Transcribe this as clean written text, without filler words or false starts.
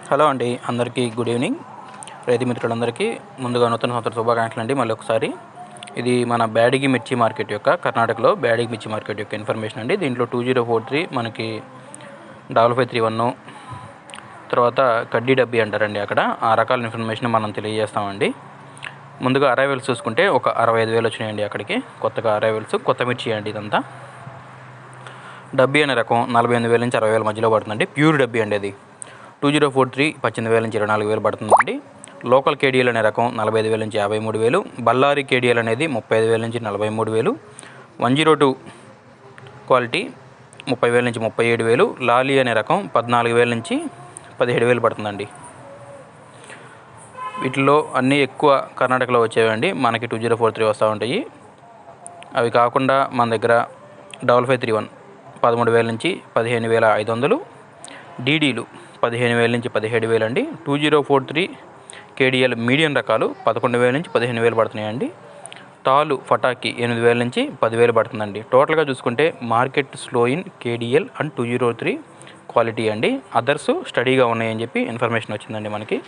Hello అండి, అందరికీ good evening. రైతు మిత్రులందరికీ ముందుగా నూతన సంవత్సర శుభాకాంక్షలు అండి. మళ్ళీ ఒకసారి ఇది మన బ్యాడగి మిర్చి మార్కెట్ యొక్క కర్ణాటకలో బ్యాడగి మిర్చి మార్కెట్ యొక్క ఇన్ఫర్మేషన్ అండి. దీంట్లో 2043 మనకి 5531 తర్వాత కడ్డీ డబ్బీ అంటారండి. అక్కడ ఆ రకాల ఇన్ఫర్మేషన్ మనం తెలియజేస్తామండి. ముందుగా అరైవల్స్ చూసుకుంటే ఒక 65,000 వచ్చినాయండి. అక్కడికి కొత్తగా అరైవల్స్, కొత్త మిర్చి అండి. ఇదంతా డబ్బీ అనే రకం 48,000 నుంచి 60,000 మధ్యలో పడుతుందండి. ప్యూర్ డబ్బీ అండి. అది 2043 18,000 నుంచి 24,000 పడుతుందండి. లోకల్ కేడిఎల్ అనే రకం 45,000 నుంచి 53,000. బళ్ళారి కేడిఎల్ అనేది 35,000 నుంచి 43,000. 102 క్వాలిటీ 30,000 నుంచి 37,000. లాలీ అనే రకం 14,000 నుంచి 17,000 పడుతుందండి. వీటిలో అన్నీ ఎక్కువ కర్ణాటకలో వచ్చేవండి. మనకి 2043 వస్తూ ఉంటాయి. అవి కాకుండా మన దగ్గర 5531 13,000 నుంచి 15,500. డీడీలు 15,000 నుంచి 17,000 అండి. 2043 కేడిఎల్ మీడియం రకాలు 11,000 నుంచి 15,000 పడుతున్నాయండి. తాలు ఫటాకి 8,000 నుంచి 10,000 పడుతుందండి. టోటల్గా చూసుకుంటే market slow in KDL and 2003 quality అండి. అదర్స్ స్టడీగా ఉన్నాయని చెప్పి ఇన్ఫర్మేషన్ వచ్చిందండి మనకి.